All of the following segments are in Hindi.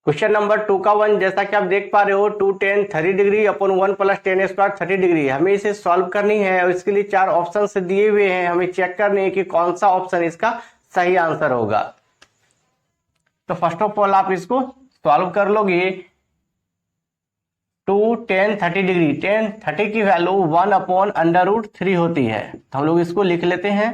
क्वेश्चन नंबर 2 का 1 जैसा कि आप देख पा रहे हो 2 10 30 degree upon 1 plus 10 square 30 degree. हमें इसे सॉल्व करनी है और इसके लिए 4 ऑप्शन दिए हुए हैं। हमें चेक करनी है कि कौन सा ऑप्शन इसका सही आंसर होगा। तो फर्स्ट ऑफ ऑल आप इसको सॉल्व कर लोगे। 2 10 30 डिग्री 10 30 की वैल्यू 1 अपॉन √3 होती है। तो हम लोग इसको लिख लेते हैं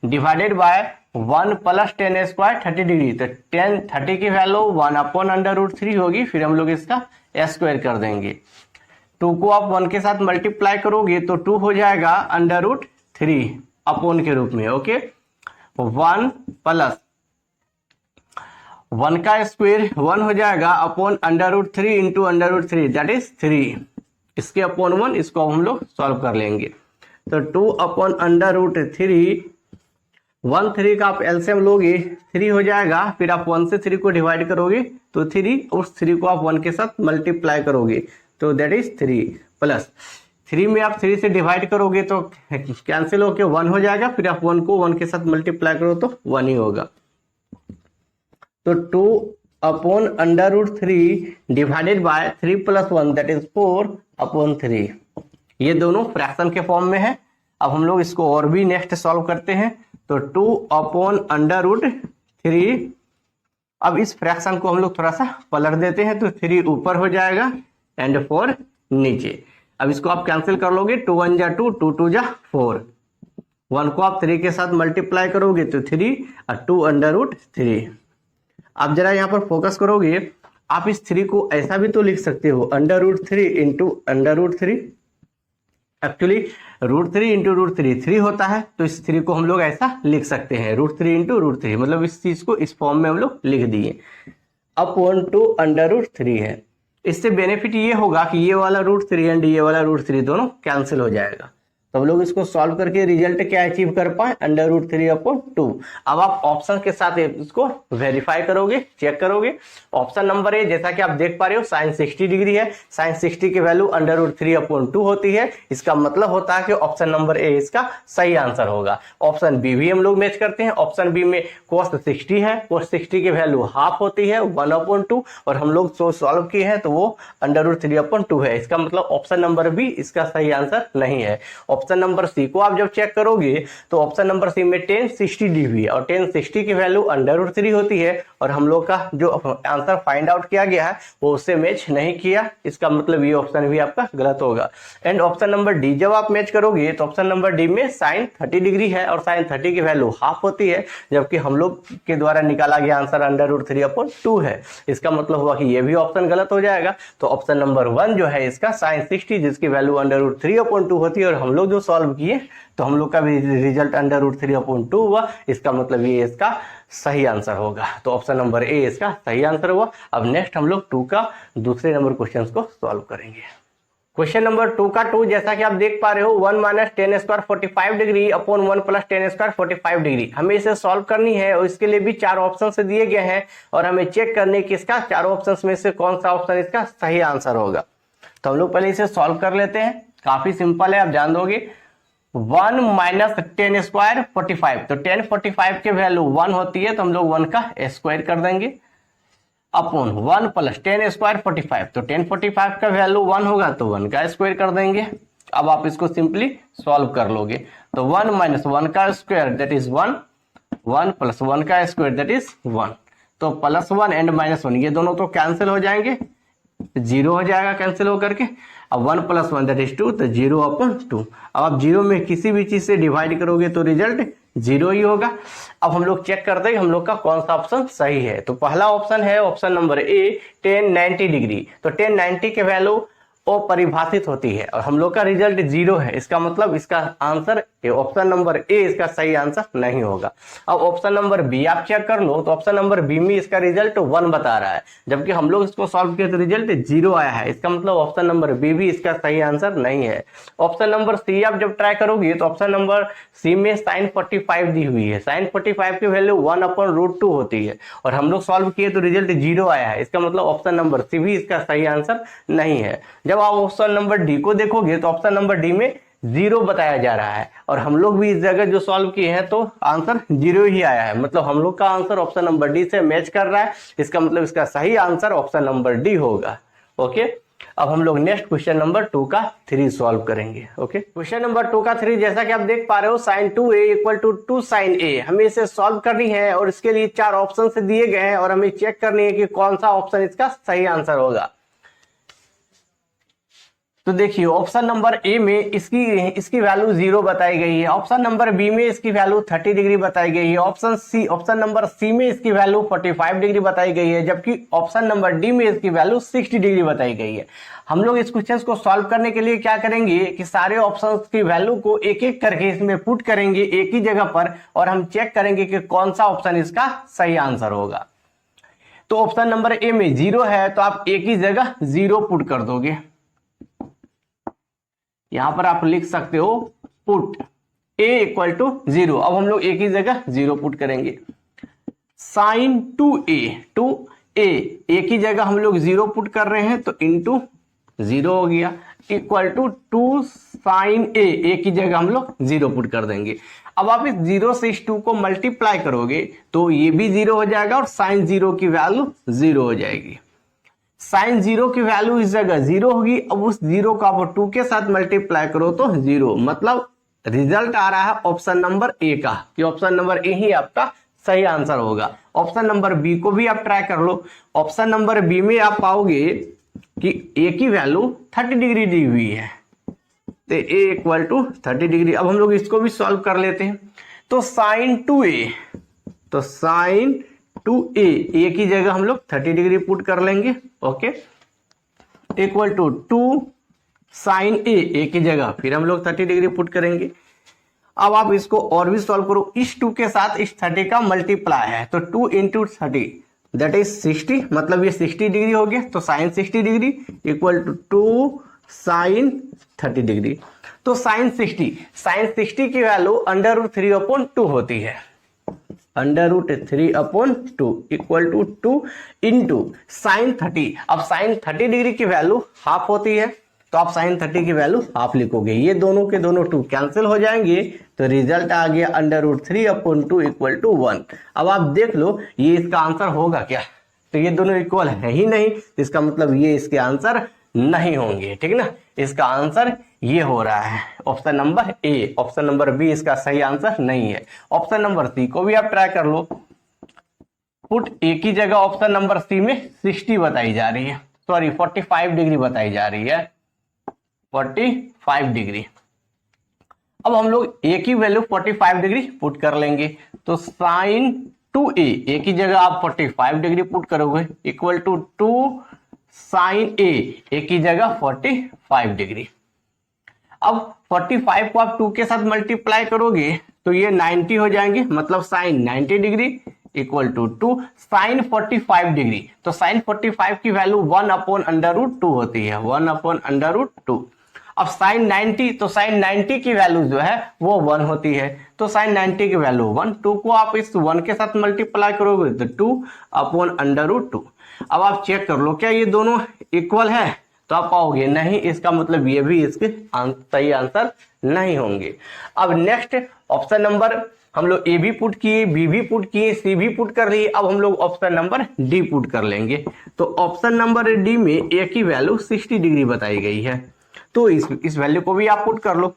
divided by 1 plus 10 square 30 degree. तो 10 30 की वैल्यू 1 अपॉन √3 होगी। फिर हम लोग इसका स्क्वायर कर देंगे। 2 को आप 1 के साथ मल्टीप्लाई करोगे तो 2 हो जाएगा √3 अपॉन के रूप में। ओके 1 प्लस 1 का स्क्वायर 1 हो जाएगा अपॉन √3 इंटू √3 दैट इज 3। इसके अपॉन 1 इसको हम लोग सॉल्व कर लेंगे। तो 2 अपॉन √3 1 3 का आप एलसीएम लोगे 3 हो जाएगा। फिर आप 1 से 3 को डिवाइड करोगे तो 3, उस 3 को आप 1 के साथ मल्टीप्लाई करोगे तो दैट इज 3 प्लस 3 में आप 3 से डिवाइड करोगे तो कैंसिल होके 1 हो जाएगा। फिर आप 1 को 1 के साथ मल्टीप्लाई करो तो 1 ही होगा। तो 2 upon √3 divided by 3 plus 1 that is 4 upon 3। ये दोनों फ्रैक्शन के फॉर्म में है। अब हम लोग इसको और भी नेक्स्ट सॉल्व करते हैं। तो 2 अपॉन √3, अब इस फ्रैक्शन को हम लोग थोड़ा सा पलट देते हैं तो 3 ऊपर हो जाएगा एंड 4 नीचे। अब इसको आप कैंसिल कर लोगे। 2 1 जा 2, 2 2 जा 4। 1 को आप 3 के साथ मल्टीप्लाई करोगे तो 3 और 2 √3। आप जरा यहाँ पर फोकस करोगे। आप इस 3 को ऐसा भी तो लिख सकते हो √3 इंटू √3। एक्चुअली √3 इंटू √3 3 होता है। तो इस 3 को हम लोग ऐसा लिख सकते हैं √3 इंटू √3, मतलब इस चीज को इस फॉर्म में हम लोग लिख दिए। अपॉन 2 √3 है। इससे बेनिफिट ये होगा कि ये वाला √3 एंड ये वाला √3 दोनों कैंसिल हो जाएगा। तो हम लोग इसको सॉल्व करके रिजल्ट क्या अचीव कर पाए √3 अपॉन 2। अब आप ऑप्शन के साथ इसको वेरीफाई करोगे, चेक करोगे। ऑप्शन नंबर ए जैसा कि आप देख पा रहे हो साइन 60 डिग्री है। साइन 60 की वैल्यू √3 अपॉन 2 होती है। इसका मतलब होता है कि ऑप्शन नंबर ए इसका सही आंसर होगा। ऑप्शन बी भी हम लोग मैच करते हैं। ऑप्शन बी में cos 60 है। cos 60 की वैल्यू हाफ होती है 1 अपॉन 2 और हम लोग जो सॉल्व किए हैं तो वो √3 अपॉन 2 है। इसका मतलब ऑप्शन नंबर बी इसका सही आंसर नहीं है। ऑप्शन नंबर सी को आप जब चेक करोगे तो ऑप्शन नंबर सी में 10 60 डिग्री है और 10 60 की वैल्यू √3 होती है और हम लोग का जो आंसर फाइंड आउट किया गया है वो उससे मैच नहीं किया। इसका मतलब ये ऑप्शन भी आपका गलत होगा। एंड ऑप्शन नंबर डी जब आप मैच करोगे तो ऑप्शन नंबर डी में साइन 30 डिग्री है और साइन 30 की वैल्यू हाफ होती है, जबकि हम लोग के द्वारा निकाला गया आंसर √3 अपॉन 2 है। इसका मतलब हुआ कि ये भी ऑप्शन गलत हो जाएगा। तो ऑप्शन नंबर 1 जो है इसका साइन 60 जिसकी वैल्यू √3 अपॉन 2 होती है और हम लोग जो सॉल्व किए तो हम लोग का भी रिजल्ट √3 अपॉन 2 हुआ। इसका मतलब ये इसका सही आंसर होगा। तो ऑप्शन नंबर ए इसका सही आंसर हुआ। अब नेक्स्ट हम लोग 2 का दूसरे नंबर क्वेश्चन को सॉल्व करेंगे। क्वेश्चन नंबर 2 का 2 जैसा कि आप देख पा रहे हो 1 minus 10 square 45 degree upon 1 plus 10 square 45 degree. हमें इसे सॉल्व करनी है और इसके लिए भी 4 ऑप्शन से दिए गए हैं और हमें चेक करने की इसका 4 ऑप्शन में से कौन सा ऑप्शन इसका सही आंसर होगा। तो हम लोग पहले इसे सॉल्व कर लेते हैं। काफी सिंपल है, आप जान दोगे। 1 माइनस 10 स्क्वायर 45, तो 10 45 के वैल्यू 1 होती है तो हम लोग 1 का स्क्वायर कर देंगे अपॉन 1 प्लस 10 स्क्वायर 45, तो 10 45 का वैल्यू 1 होगा तो 1 का स्क्वायर कर देंगे। अब आप इसको सिंपली सॉल्व कर लोगे तो 1 माइनस 1 का स्क्वायर दैट इज 1, 1 प्लस 1 का स्क्वायर दैट इज 1। तो +1 एंड -1 ये दोनों तो कैंसिल हो जाएंगे, 0 हो जाएगा कैंसिल होकर के। अब 1 + 1 दैट इज 2, तो 0 अपॉन 2। अब आप 0 में किसी भी चीज से डिवाइड करोगे तो रिजल्ट 0 ही होगा। अब हम लोग चेक करते हैं हम लोग का कौन सा ऑप्शन सही है। तो पहला ऑप्शन है ऑप्शन नंबर ए 10 90 डिग्री। तो 10 90 के वैल्यू अपरिभाषित होती है और हम लोग का रिजल्ट 0 है। इसका मतलब इसका आंसर ऑप्शन नंबर ए इसका सही आंसर नहीं होगा। अब ऑप्शन नंबर बी आप चेक कर लो तो ऑप्शन नंबर बी में इसका रिजल्ट 1 बता रहा है, जबकि हम लोग इसको सॉल्व किए तो रिजल्ट 0 आया है। इसका मतलब ऑप्शन नंबर बी भी इसका सही आंसर नहीं है। ऑप्शन नंबर सी आप जब ट्राई करोगे तो ऑप्शन नंबर सी में साइन 45 दी हुई है। साइन 45 की वैल्यू 1/√2 होती है और हम लोग सॉल्व किए तो रिजल्ट 0 आया है। इसका मतलब ऑप्शन नंबर सी भी इसका सही आंसर नहीं है। जब आप ऑप्शन नंबर डी को देखोगे तो ऑप्शन नंबर डी में जीरो बताया जा रहा है, और हम लोग भी इस जगह जो सॉल्व किए हैं तो आंसर जीरो ही आया है, मतलब हम लोग का आंसर ऑप्शन नंबर डी से मैच कर रहा है। इसका मतलब इसका सही आंसर ऑप्शन नंबर डी होगा। ओके, अब हम लोग नेक्स्ट क्वेश्चन नंबर 2 का 3 सॉल्व करेंगे। ओके, क्वेश्चन नंबर 2 का 3 जैसा कि आप देख पा रहे हो, sin 2a equal to 2 sin a, हमें इसे सॉल्व करनी है और इसके लिए 4 ऑप्शन से दिए गए हैं और हमें चेक करनी है कि कौन सा ऑप्शन इसका सही आंसर होगा। तो देखिए, ऑप्शन नंबर ए में इसकी वैल्यू 0 बताई गई है, ऑप्शन नंबर बी में इसकी वैल्यू 30 डिग्री बताई गई है, ऑप्शन नंबर सी में इसकी वैल्यू 45 डिग्री बताई गई है, जबकि ऑप्शन नंबर डी में इसकी वैल्यू 60 डिग्री बताई गई है। हम लोग इस क्वेश्चन को सॉल्व करने के लिए क्या करेंगे कि सारे ऑप्शंस की वैल्यू को एक एक करके इसमें पुट करेंगे एक ही जगह पर, और हम चेक करेंगे कि कौन सा ऑप्शन इसका सही आंसर होगा। तो ऑप्शन नंबर ए में 0 है, तो आप एक ही जगह 0 पुट कर दोगे। यहां पर आप लिख सकते हो पुट a इक्वल टू 0। अब हम लोग एक ही जगह 0 पुट करेंगे। sin 2a एक ही जगह हम लोग 0 पुट कर रहे हैं, तो इंटू 0 हो गया, इक्वल टू 2 sin a एक ही जगह हम लोग 0 पुट कर देंगे। अब आप इस 0 से इस 2 को मल्टीप्लाई करोगे तो ये भी 0 हो जाएगा और sin 0 की वैल्यू 0 हो जाएगी। sin 0 की वैल्यू इस जगह 0 होगी। अब उस 0 को आप 2 के साथ मल्टीप्लाई करो तो 0, मतलब रिजल्ट आ रहा है ऑप्शन नंबर ए का, कि ऑप्शन नंबर ए ही आपका सही आंसर होगा। ऑप्शन नंबर बी को भी आप ट्राई कर लो। ऑप्शन नंबर बी में आप पाओगे कि ए की वैल्यू 30 डिग्री दी हुई है, तो ए इक्वल टू 30 डिग्री। अब हम लोग इसको भी सॉल्व कर लेते हैं। तो sin 2a ए की जगह हम लोग 30 डिग्री पुट कर लेंगे। Okay, equal to 2 sin a की जगह फिर हम लोग 30 डिग्री पुट करेंगे। अब आप इसको और भी सॉल्व करो। इस 2 के साथ इस 30 का मल्टीप्लाई है, तो 2 इंटू 30 दैट इज 60, मतलब ये 60 डिग्री हो गया। तो sin 60 degree equal to 2 sin 30 degree. तो sin 60 की वैल्यू √3/2 होती है। √3/2 इक्वल टू 2 इंटू sin 30। अब sin 30 डिग्री की वैल्यू हाफ होती है, तो आप sin 30 की वैल्यू हाफ लिखोगे। ये दोनों के दोनों 2 कैंसिल हो जाएंगे, तो रिजल्ट आ गया √3/2 इक्वल टू 1। अब आप देख लो ये इसका आंसर होगा क्या, तो ये दोनों इक्वल है ही नहीं, इसका मतलब ये इसके आंसर नहीं होंगे। ठीक ना, इसका आंसर ये हो रहा है option number A. Option number B इसका सही आंसर नहीं है। ऑप्शन नंबर सी को भी आप ट्राई कर लो। पुट ए की जगह ऑप्शन नंबर सी में 60 बताई जा रही है, सॉरी 45 डिग्री बताई जा रही है, 45 डिग्री। अब हम लोग ए की वैल्यू 45 डिग्री पुट कर लेंगे। तो sin 2a ए की जगह आप 45 डिग्री पुट करोगे, इक्वल टू 2 sin a की जगह 45 डिग्री। अब 45 को आप 2 के साथ मल्टीप्लाई करोगे तो ये 90 हो जाएंगे, मतलब sin 90 degree equal to 2 sin 45 degree. तो sin 45 की वैल्यू 1/√2 होती है, 1/√2। अब sin 90, तो sin 90 की वैल्यू जो है वो 1 होती है, तो sin 90 की वैल्यू 1। 2 को आप इस 1 के साथ मल्टीप्लाई करोगे तो 2/√2। अब आप चेक कर लो क्या ये दोनों इक्वल है, तो आप पाओगे नहीं, इसका मतलब ये भी इसके सही आंसर नहीं होंगे। अब नेक्स्ट ऑप्शन नंबर हम लोग ए भी पुट किए, बी भी पुट किए, सी भी पुट कर लिए। अब हम लोग ऑप्शन नंबर डी पुट कर लेंगे। तो ऑप्शन नंबर डी में ए की वैल्यू 60 डिग्री बताई गई है, तो इस वैल्यू को भी आप पुट कर लो।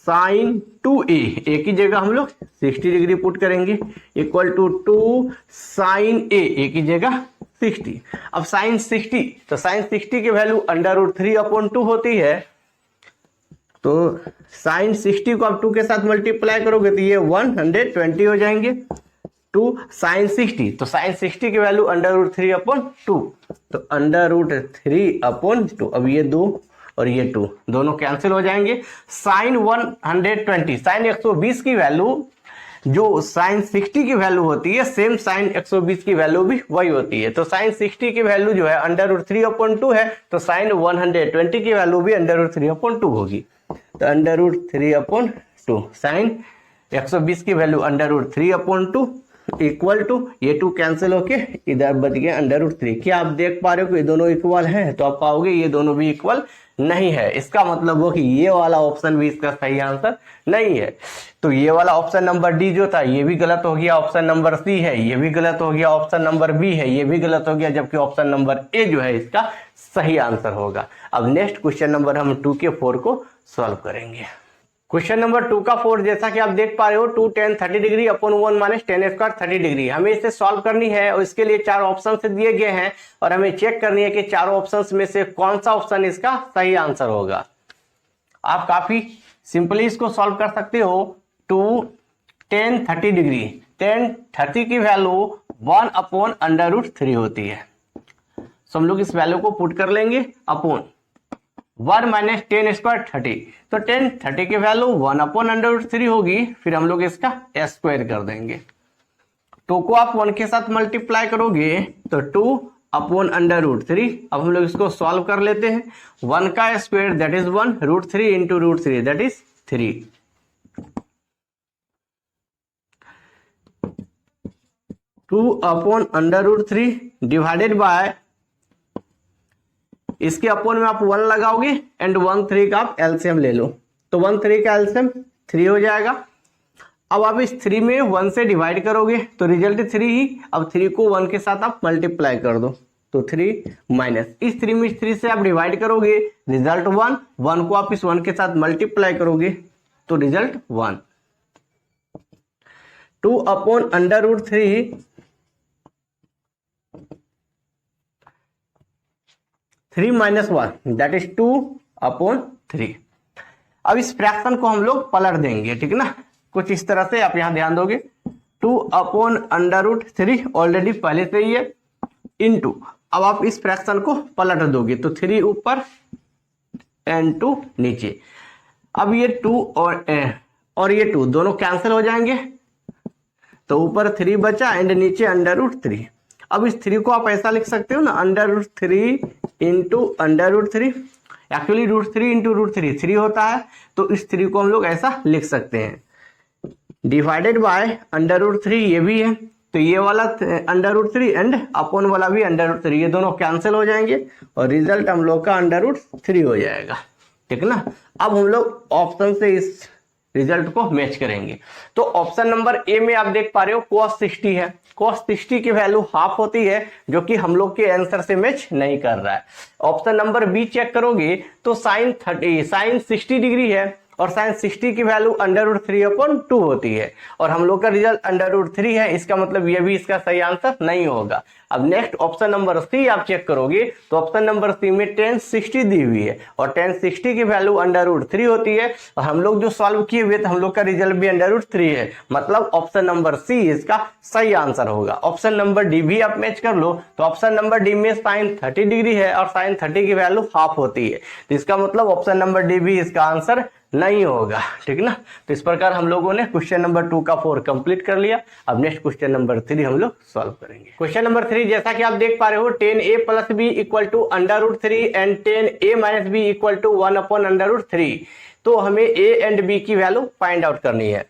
sin 2a ए की जगह हम लोग 60 डिग्री पुट करेंगे, इक्वल टू 2 sin a की जगह 60। अब sin 60, तो sin 60 की वैल्यू √3/2 होती है, तो sin 60 को आप 2 के साथ मल्टीप्लाई करोगे तो ये 120 हो जाएंगे। 2 sin 60, तो sin 60 की वैल्यू √3/2, तो √3/2। अब ये 2 और ये 2 दोनों कैंसिल हो जाएंगे। sin 120, sin 120 की वैल्यू जो sin 60 की वैल्यू होती है, सेम sin 120 की वैल्यू भी वही होती है। तो sin 60 की वैल्यू जो है √3/2 है, तो sin 120 की वैल्यू भी √3/2 होगी, तो √3/2। sin 120 की वैल्यू √3/2, इक्वल टू, ये 2 कैंसिल होके इधर बच गया √3। क्या आप देख पा रहे हो कि ये दोनों इक्वल हैं? तो आप पाओगे ये दोनों भी इक्वल नहीं है। इसका मतलब वो कि ये वाला ऑप्शन भी इसका सही आंसर नहीं है। तो ये वाला ऑप्शन नंबर डी जो था ये भी गलत हो गया, ऑप्शन नंबर सी है ये भी गलत हो गया, ऑप्शन नंबर बी है ये भी गलत हो गया, जबकि ऑप्शन नंबर ए जो है इसका सही आंसर होगा। अब नेक्स्ट क्वेश्चन नंबर हम 2 के 4 को सॉल्व करेंगे। क्वेश्चन नंबर 2 का 4 जैसा कि आप देख पा रहे हो 2 tan 30 degree upon 1 minus tan square 30 degree. हमें इसे सॉल्व करनी है और इसके लिए 4 ऑप्शन से दिए गए हैं और हमें चेक करनी है कि चारों ऑप्शंस में से कौन सा ऑप्शन इसका सही आंसर होगा। आप काफी सिंपली इसको सॉल्व कर सकते हो। 2 tan 30 डिग्री, tan 30 की वैल्यू 1 अपॉन √3 होती है। तो हम लोग इस वैल्यू को पुट कर लेंगे अपॉन 1 माइनस tan स्क्वायर 30। तो tan 30 की वैल्यू 1 अपॉन √3 होगी, फिर हम लोग इसका स्क्वायर कर देंगे। 2 को आप 1 के साथ मल्टीप्लाई करोगे तो 2 अपॉन √3। अब हम लोग इसको सॉल्व कर लेते हैं। 1 का square that is 1, √3 into √3 that is 3। 2 upon √3 divided by, इसके अपॉन में आप 1 लगाओगे एंड 1 3 का आप एलसीएम ले लो, तो 1 3 का एलसीएम 3 हो जाएगा। अब आप इस 3 में 1 से डिवाइड करोगे तो रिजल्ट 3 ही। अब 3 को 1 के साथ आप मल्टीप्लाई कर दो तो 3 माइनस इस 3 में 3 से आप डिवाइड करोगे रिजल्ट 1, 1 को आप इस 1 के साथ मल्टीप्लाई करोगे तो result 1। 2 upon √3 3 minus 1 that is 2 upon 3। अब इस फ्रैक्शन को हम लोग पलट देंगे, ठीक ना, कुछ इस तरह से आप यहां ध्यान दोगे। 2 अपॉन √3 ऑलरेडी पहले से ही है, इनटू अब आप इस फ्रैक्शन को पलट दोगे तो 3 ऊपर एंड 2 नीचे। अब ये 2 और ये 2 दोनों कैंसिल हो जाएंगे तो ऊपर 3 बचा एंड नीचे √3। अब इस 3 को आप ऐसा लिख सकते हो ना, √3 इंटू √3। एक्चुअली √3 इंटू √3 3 होता है, तो इस 3 को हम लोग ऐसा लिख सकते हैं। डिवाइडेड बाय √3 ये भी है, तो ये वाला √3 एंड अपॉन वाला भी √3, ये दोनों कैंसिल हो जाएंगे और रिजल्ट हम लोग का √3 हो जाएगा, ठीक ना। अब हम लोग ऑप्शन से इस रिजल्ट को मैच करेंगे। तो ऑप्शन नंबर ए में आप देख पा रहे हो cos 60 है। cos 60 की वैल्यू हाफ होती है, जो कि हम लोग के आंसर से मैच नहीं कर रहा है। ऑप्शन नंबर बी चेक करोगे तो sin 60 डिग्री है और sin 60 की वैल्यू √3/2 होती है और हम लोग का रिजल्ट √3 है। इसका मतलब ये भी इसका सही आंसर नहीं होगा। अब नेक्स्ट ऑप्शन नंबर सी आप चेक करोगे तो ऑप्शन नंबर सी में tan 60 दी हुई है और tan 60 की वैल्यू √3 होती है और हम लोग जो सॉल्व किए हुए तो हम लोग का रिजल्ट भी √3 है, मतलब ऑप्शन नंबर सी इसका सही आंसर होगा। ऑप्शन नंबर डी भी आप मैच कर लो तो ऑप्शन नंबर डी में sin 30 डिग्री है और sin 30 की वैल्यू हाफ होती है, तो इसका मतलब ऑप्शन नंबर डी भी इसका आंसर नहीं होगा, ठीक ना। तो इस प्रकार हम लोगों ने क्वेश्चन नंबर 2 का 4 कंप्लीट कर लिया। अब नेक्स्ट क्वेश्चन नंबर 3 हम लोग सॉल्व करेंगे। क्वेश्चन नंबर 3 जैसा कि आप देख पा रहे हो tan a plus b equal to √3 and tan a minus b equal to 1 upon √3। तो हमें a एंड b की वैल्यू फाइंड आउट करनी है।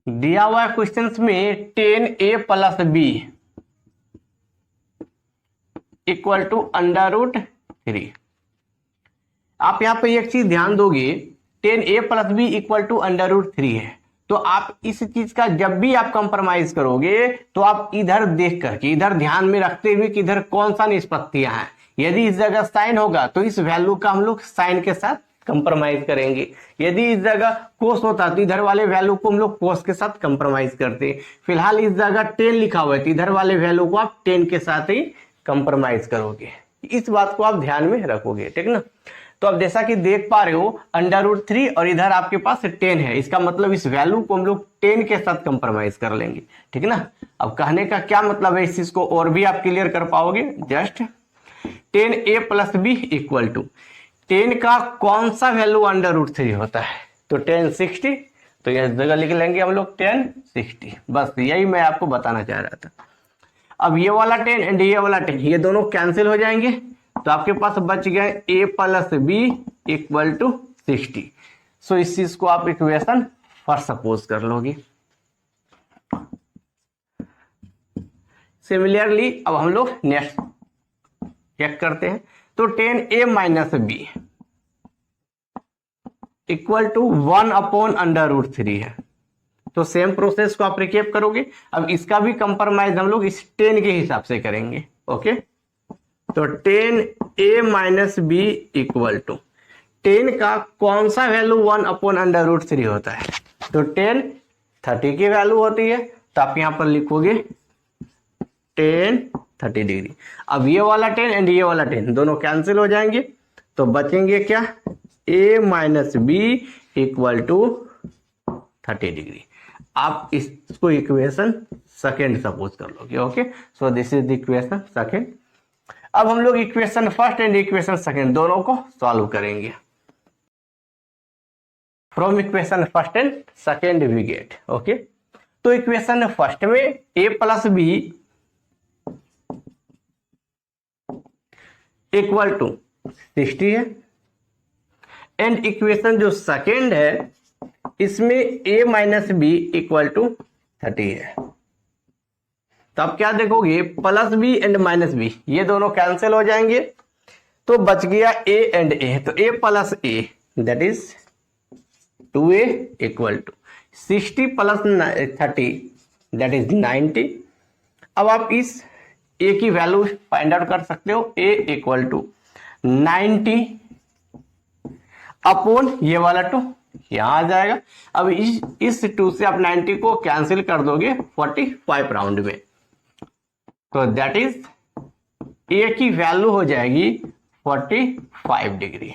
दिया हुआ क्वेश्चन में tan a plus b equal to √3। आप यहां पे एक चीज ध्यान दोगे, tan a plus b equal to √3 है, तो आप इस चीज का जब भी आप कंप्रोमाइज करोगे तो आप इधर देख करके, इधर ध्यान में रखते हुए कि इधर कौन सा निष्पत्तियां हैं। यदि इस जगह साइन होगा तो इस वैल्यू का हम लोग साइन के साथ कंप्रोमाइज करेंगे। यदि इस जगह कोस होता तो इधर वाले वैल्यू को हम लोग कोस के साथ कंप्रोमाइज करते। फिलहाल इस जगह tan लिखा हुआ है तो इधर वाले वैल्यू को आप tan के साथ ही कंप्रोमाइज करोगे। इस बात को आप ध्यान में रखोगे, ठीक ना। तो अब जैसा कि देख पा रहे हो √3 और इधर आपके पास 10 है, इसका मतलब इस वैल्यू को हम लोग 10 के साथ कंप्रोमाइज कर लेंगे, ठीक ना। अब कहने का क्या मतलब है, इस चीज को और भी आप क्लियर कर पाओगे। Just tan a plus b equal to 10 का कौन सा वैल्यू √3 होता है, तो tan 60, तो यह जगह लिख लेंगे हम लोग tan 60। बस यही मैं आपको बताना चाह रहा था। अब ये वाला 10 एंड ये वाला 10 ये दोनों कैंसिल हो जाएंगे तो आपके पास बच गए a plus b equal to 60। So इस चीज को आप इक्वेशन फर्स्ट सपोज कर लोगे। सिमिलरली अब हम लोग नेक्स्ट चेक करते हैं। तो 10a minus b equal to 1/√3 है। तो सेम प्रोसेस को आप रिकेप करोगे। अब इसका भी कंप्रोमाइज हम लोग इस 10 के हिसाब से करेंगे। ओके, तो 10a minus b equal to 10 का कौन सा वैल्यू 1/√3 होता है? तो 10 30 की वैल्यू होती है, तो आप यहां पर लिखोगे 10 30 डिग्री। अब ये वाला 10 एंड ये वाला 10 दोनों कैंसिल हो जाएंगे, तो बचेंगे क्या? a minus b equal to 30 degree. आप इसको इक्वेशन सेकेंड सपोज कर लोगे। Okay, so this is the equation second. अब हम लोग equation first and equation second दोनों को सॉल्व करेंगे। From equation first and second we get. Okay, तो इक्वेशन फर्स्ट में a plus b equal to 60 है, एंड इक्वेशन जो सेकेंड है इसमें a minus b equal to 30 है। तो आप क्या देखोगे? Plus b and minus b ये दोनों कैंसिल हो जाएंगे, तो बच गया a एंड a। तो a प्लस a that is 2a equal to 60 plus 30 that is 90। अब आप इस a की वैल्यू फाइंड आउट कर सकते हो। a इक्वल टू 90 अपॉन ये वाला 2 यहां आ जाएगा। अब इस 2 से आप 90 को कैंसिल कर दोगे 45 राउंड में, तो दैट इज a की वैल्यू हो जाएगी 45 डिग्री।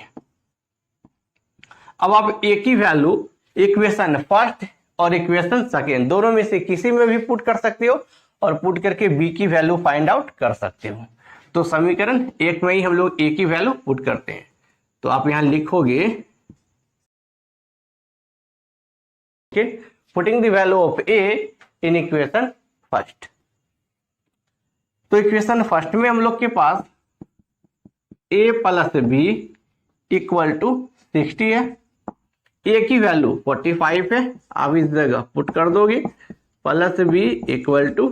अब आप a की वैल्यू इक्वेशन फर्स्ट और इक्वेशन सेकेंड दोनों में से किसी में भी पुट कर सकते हो, और पुट करके b की वैल्यू फाइंड आउट कर सकते हो। तो समीकरण एक में ही हम लोग a की वैल्यू पुट करते हैं। तो आप यहां लिखोगे putting the value of a in equation first. तो इक्वेशन फर्स्ट में हम लोग के पास a plus b equal to 60 है, a की वैल्यू 45 है, आप इस जगह पुट कर दोगे प्लस बी इक्वल टू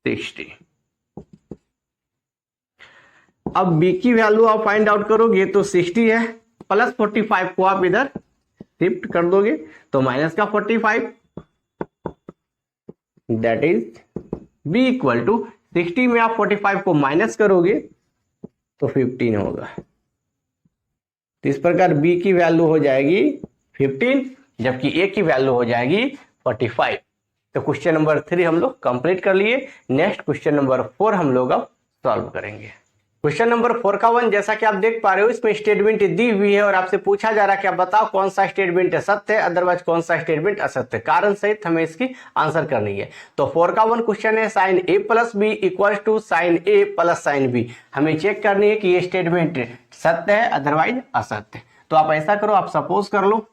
60। अब b की वैल्यू आप फाइंड आउट करोगे तो 60 है, प्लस 45 को आप इधर शिफ्ट कर दोगे तो माइनस का 45 that is b equal to 60 में आप 45 को माइनस करोगे तो 15 होगा। तो इस प्रकार b की वैल्यू हो जाएगी 15, जबकि a की वैल्यू हो जाएगी 45। तो क्वेश्चन नंबर 3 हम लोग कंप्लीट कर लिए। नेक्स्ट क्वेश्चन नंबर 4 हम लोग अब सॉल्व करेंगे। क्वेश्चन नंबर 4 का 1 जैसा कि आप देख पा रहे हो इसमें स्टेटमेंट दी हुई है और आपसे पूछा जा रहा है कि आप बताओ कौन सा स्टेटमेंट सत्य है, अदरवाइज कौन सा स्टेटमेंट असत्य है। कारण सहित हमें इसकी आंसर करनी है। तो 4 का 1 क्वेश्चन है sine a plus b equal to sine a plus sine b. हमें चेक करनी है कि ये स्टेटमेंट सत्य है अदरवाइज असत्य है। तो आप ऐसा करो, आप सपोज कर लो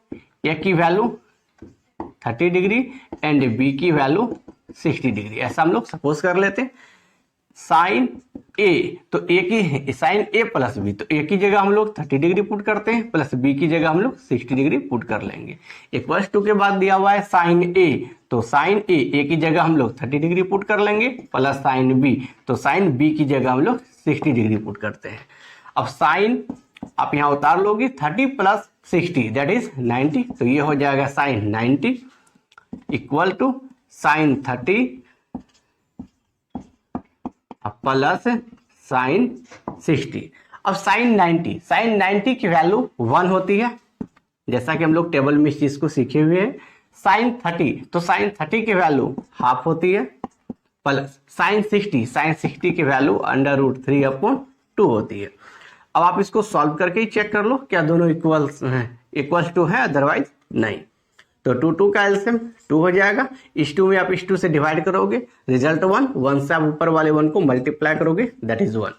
a की वैल्यू 30 डिग्री एंड b की वैल्यू 60 डिग्री, ऐसा हम लोग सपोज कर लेते हैं। साइन a, तो a की साइन a प्लस बी, तो a की जगह हम लोग 30 डिग्री पुट करते हैं, प्लस b की जगह हम लोग 60 डिग्री पुट कर लेंगे। इक्वल्स टू के बाद दिया हुआ है साइन a, तो साइन a की जगह हम लोग 30 डिग्री पुट कर लेंगे, प्लस साइन b, तो साइन b की जगह हम लोग 60 डिग्री पुट करते हैं। अब साइन आप यहां उतार लोगे 30 प्लस 60 दैट इज 90, तो ये हो जाएगा sine 90 equal to sine 30 plus sine 60। अब साइन 90 की वैल्यू 1 होती है, जैसा कि हम लोग टेबल में इस चीज को सीखे हुए हैं। साइन 30, तो साइन 30 की वैल्यू हाफ होती है, प्लस साइन 60 की वैल्यू √3/2 होती है। अब आप इसको सॉल्व करके ही चेक कर लो क्या दोनों इक्वल्स टू है, अदरवाइज नहीं। तो 2 का एलसीएम 2 हो जाएगा। इस 2 में आप इस 2 से डिवाइड करोगे, रिजल्ट 1 से आप ऊपर वाले 1 को मल्टीप्लाई करोगे दैट इज 1।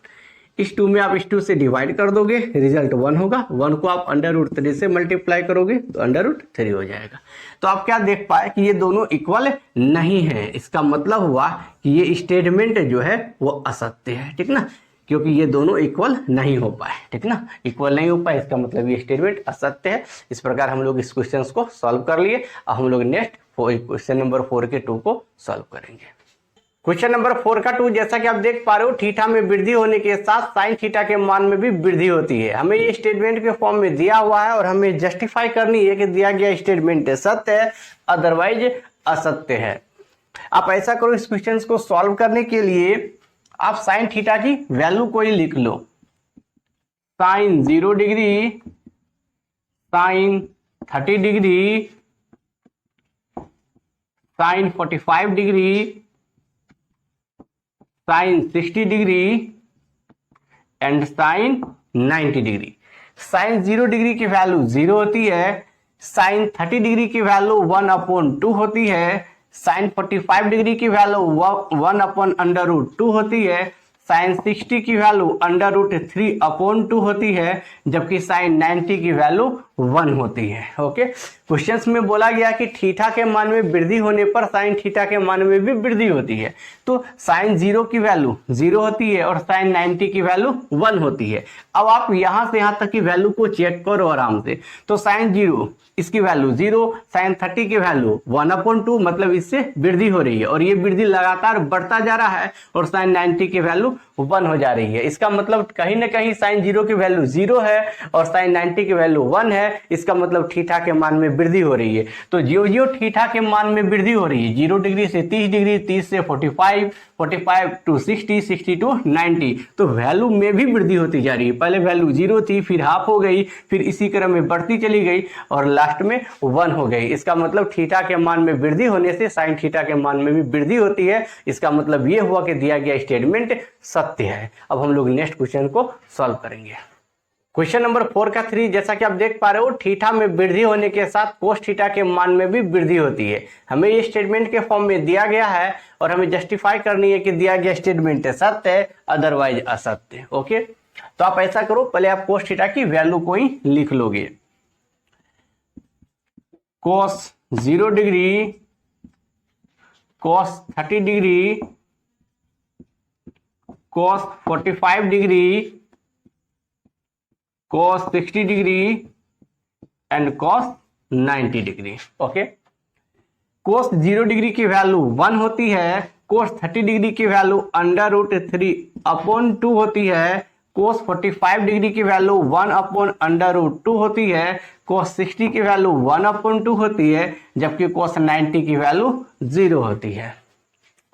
इस 2 में आप इस 2 से डिवाइड कर दोगे, रिजल्ट 1 होगा। 1 को आप √3 से मल्टीप्लाई करोगे तो √3 हो जाएगा। तो आप क्या देख पाए कि ये दोनों इक्वल नहीं है। इसका मतलब हुआ कि ये स्टेटमेंट जो है वो असत्य है, ठीक ना, क्योंकि ये दोनों इक्वल नहीं हो पाए, ठीक ना, इक्वल नहीं हो पाए, इसका मतलब ये स्टेटमेंट असत्य है। इस प्रकार हम लोग इस क्वेश्चन को सॉल्व कर लिए। अब हम लोग नेक्स्ट क्वेश्चन नंबर 4 के 2 को सॉल्व करेंगे। क्वेश्चन नंबर 4 का 2, जैसा कि आप देख पा रहे हो, थीटा में वृद्धि होने के साथ साइन थीटा के मान में भी वृद्धि होती है। हमें ये स्टेटमेंट के फॉर्म में दिया हुआ है और हमें जस्टिफाई करनी है कि दिया गया स्टेटमेंट सत्य है अदरवाइज असत्य है। आप ऐसा करो, इस क्वेश्चन को सॉल्व करने के लिए आप साइन थीटा की वैल्यू को ही लिख लो। Sine 0 degree, sine 30 degree, sine 45 degree, sine 60 degree and sine 90 degree. Sine 0 degree की वैल्यू 0 होती है, साइन 30 डिग्री की वैल्यू 1/2 होती है, साइन 45 डिग्री की वैल्यू 1/√2 होती है, साइन 60 की वैल्यू √3/2 होती है, जबकि साइन 90 की वैल्यू 1 होती है। ओके, क्वेश्चंस में बोला गया कि थीटा के मान में वृद्धि होने पर साइन थीटा के मान में भी वृद्धि होती है। तो साइन 0 की वैल्यू 0 होती है और साइन 90 की वैल्यू 1 होती है। अब आप यहां से यहां तक की वैल्यू को चेक करो आराम से। तो साइन 0 इसकी वैल्यू 0, साइन 30 की वैल्यू 1/2, मतलब इससे वृद्धि हो रही है और ये वृद्धि लगातार बढ़ता जा रहा है, और साइन 90 की वैल्यू 1 हो जा रही है। इसका मतलब कहीं ना कहीं साइन 0 की वैल्यू 0 है और साइन 90 की वैल्यू 1 है। इसका मतलब थीटा के मान में वृद्धि हो रही है। तो जो जो थीटा के मान में वृद्धि हो रही है, 0 डिग्री से 30 डिग्री, 30 से 45, 45 टू 60, 60 टू 90, तो वैल्यू में भी वृद्धि होती जा रही है। पहले वैल्यू 0 थी, फिर हाफ हो गई, फिर इसी क्रम में बढ़ती चली गई और लास्ट में 1 हो गई। इसका मतलब थीटा के मान में वृद्धि होने से साइन थीटा के मान में भी वृद्धि होती है। इसका मतलब ये हुआ कि दिया गया स्टेटमेंट सत्य है। अब हम लोग नेक्स्ट क्वेश्चन को सॉल्व करेंगे। क्वेश्चन नंबर 4 का 3, जैसा कि आप देख पा रहे हो, थीटा में वृद्धि होने के साथ कोस थीटा के मान में भी वृद्धि होती है। हमें ये स्टेटमेंट के फॉर्म में दिया गया है और हमें जस्टिफाई करनी है कि दिया गया स्टेटमेंट सत्य है अदरवाइज असत्य। ओके, तो आप ऐसा करो, पहले आप कोस थीटा की वैल्यू को ही लिख लोगे। कोस 0 degree, cos 30 degree, cos 45 degree, cos 60 degree and cos 90 degree. Okay, cos 0 degree की वैल्यू 1 होती है, cos 30 डिग्री की वैल्यू √3/2 होती है, cos 45 डिग्री की वैल्यू 1/√2 होती है, cos 60 की वैल्यू 1/2 होती है, जबकि cos 90 की वैल्यू 0 होती है।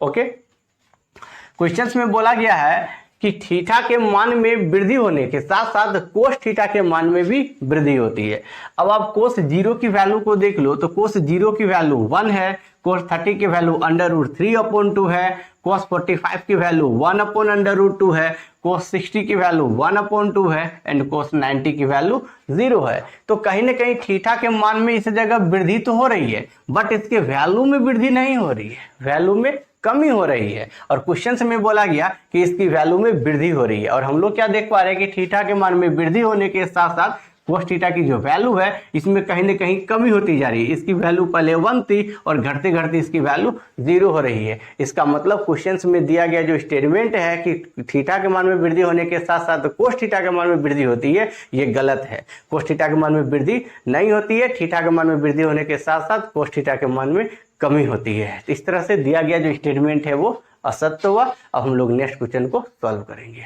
ओके, क्वेश्चंस में बोला गया है कि थीटा के मान में वृद्धि होने के साथ साथ कोस थीटा के मान में भी वृद्धि होती है। अब आप कोस 0 की वैल्यू को देख लो, तो कोस 0 की वैल्यू 1 है, कोस 30 की वैल्यू √3/2 है, कोस 45 की वैल्यू 1/√2 है, कोस 60 की वैल्यू 1/2 है एंड कोस 90 की वैल्यू 0 है। तो कहीं ना कहीं थीटा के मान में इस जगह वृद्धि तो हो रही है, बट इसके वैल्यू में वृद्धि नहीं हो रही है, वैल्यू में कमी हो रही है। और क्वेश्चन में बोला गया कि इसकी वैल्यू में वृद्धि हो रही है, और हम लोग क्या देख पा रहे हैं कि थीटा के मान में वृद्धि होने के साथ साथ कोस थीटा की जो वैल्यू है इसमें कहीं ना कहीं कमी होती जा रही है। इसकी वैल्यू पहले 1 थी और घटते घटते इसकी वैल्यू 0 हो रही है। इसका मतलब क्वेश्चंस में दिया गया जो स्टेटमेंट है कि थीटा के मान में वृद्धि होने के साथ साथ कोस थीटा के मान में वृद्धि होती है, ये गलत है। कोस थीटा के मान में वृद्धि नहीं होती है, थीटा के मान में वृद्धि होने के साथ साथ कोस थीटा के मान में कमी होती है। इस तरह से दिया गया जो स्टेटमेंट है वो असत्य हुआ। अब हम लोग नेक्स्ट क्वेश्चन को सॉल्व करेंगे।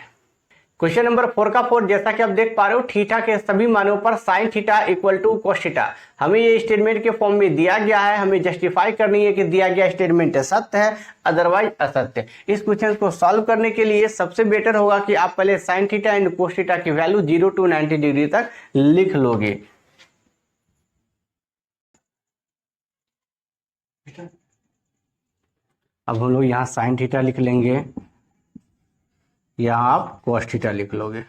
क्वेश्चन नंबर 4 का 4, जैसा कि आप देख पा रहे हो, थीटा के सभी मानों पर sine theta equal to cos theta. हमें ये स्टेटमेंट के फॉर्म में दिया गया है, हमें जस्टिफाई करनी है कि दिया गया स्टेटमेंट सत्य है अदरवाइज असत्य। इस क्वेश्चन को सॉल्व करने के लिए सबसे बेटर होगा कि आप पहले sine theta and cos theta की वैल्यू 0 to 90 डिग्री तक लिख लोगे। अब हम लोग यहाँ साइन थीटा लिख लेंगे, यहाँ आप कोस थीटा लिख लोगे।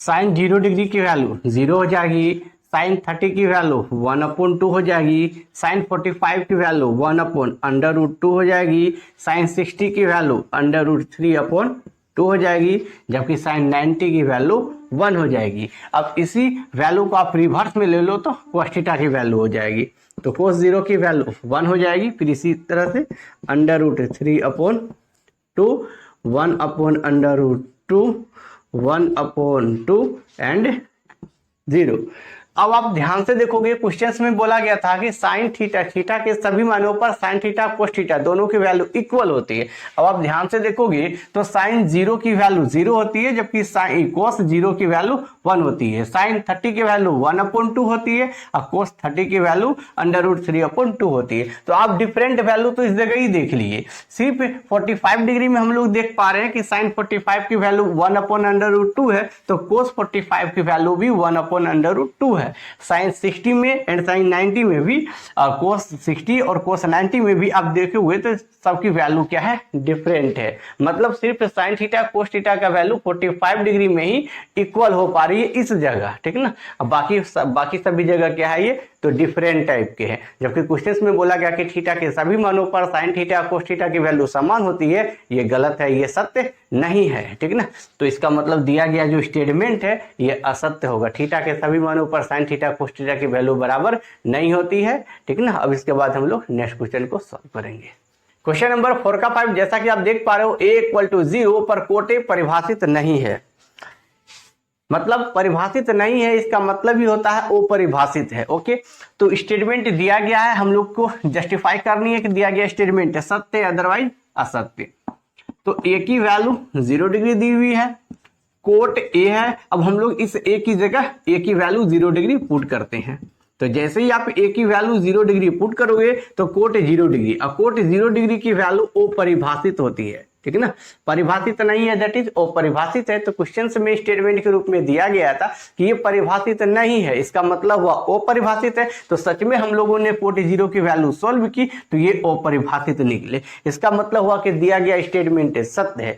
साइन 0 डिग्री की वैल्यू 0 हो जाएगी, साइन 30 की वैल्यू 1/2 हो जाएगी, साइन 45 की वैल्यू 1/√2 हो जाएगी, साइन 60 की वैल्यू √3/2 हो जाएगी, जबकि साइन 90 की वैल्यू 1 हो जाएगी। अब इसी वैल्यू को आप रिवर्स में ले लो तो कोस थीटा की वैल्यू हो जाएगी। तो कोस 0 की वैल्यू 1 हो जाएगी, फिर इसी तरह से √3/2 1/√2 2, 1/2 एंड 0। अब आप ध्यान से देखोगे क्वेश्चंस में बोला गया था कि साइन थीटा, थीटा के सभी मानों पर साइन थीटा कोस थीटा दोनों की वैल्यू इक्वल होती है। अब आप ध्यान से देखोगे तो साइन 0 की वैल्यू 0 होती है, जबकि साइन कोस 0 की वैल्यू 1 होती है। साइन 30 की वैल्यू 1/2 होती है और कोस 30 की वैल्यू √3/2 होती है। तो आप डिफरेंट वैल्यू तो इस जगह ही देख लिए। सिर्फ 45 डिग्री में हम लोग देख पा रहे हैं कि साइन 45 की वैल्यू 1/√2 है, तो कोस 45 की वैल्यू भी 1/√2 है। साइन 60 में एंड साइन 90 में भी, कोस 60 और कोस 90 में भी आप देखे हुए तो सबकी वैल्यू क्या है, डिफरेंट है। मतलब सिर्फ साइन थीटा कोस थीटा का वैल्यू 45 डिग्री में ही इक्वल हो पा रही है इस जगह, ठीक है ना। अब बाकी सभी जगह क्या है, ये तो डिफरेंट टाइप के हैं। जबकि क्वेश्चन में बोला गया कि थीटा के सभी मानों पर साइन थीटा कोस थीटा की वैल्यू समान होती है, ये गलत है, ये सत्य नहीं है, ठीक है ना। तो इसका मतलब दिया गया जो स्टेटमेंट है ये असत्य होगा। थीटा के सभी मानों पर साइन थीटा कोस थीटा की वैल्यू बराबर नहीं होती है, ठीक है ना। अब इसके बाद हम लोग नेक्स्ट क्वेश्चन को सॉल्व करेंगे। क्वेश्चन नंबर 4 का 5, जैसा कि आप देख पा रहे हो a = 0 पर कोट ए परिभाषित नहीं है। मतलब परिभाषित नहीं है, इसका मतलब ही होता है अपरिभाषित है। ओके, तो स्टेटमेंट दिया गया है, हम लोग को जस्टिफाई करनी है कि दिया गया स्टेटमेंट है सत्य अदरवाइज असत्य। तो ए की वैल्यू 0 डिग्री दी हुई है, कोट ए है। अब हम लोग इस ए की जगह ए की वैल्यू 0 डिग्री पुट करते हैं। तो जैसे ही आप ए की वैल्यू 0 डिग्री पुट करोगे तो कोट 0 डिग्री, और कोट 0 डिग्री की वैल्यू अपरिभाषित होती है, ठीक है ना। परिभाषित नहीं है, दैट इज अपरिभाषित है। तो क्वेश्चन में स्टेटमेंट के रूप में दिया गया था कि ये परिभाषित नहीं है, इसका मतलब हुआ अपरिभाषित है। तो सच में हम लोगों ने कोट 0 की वैल्यू सॉल्व की तो ये अपरिभाषित निकले। इसका मतलब हुआ कि दिया गया स्टेटमेंट सत्य है।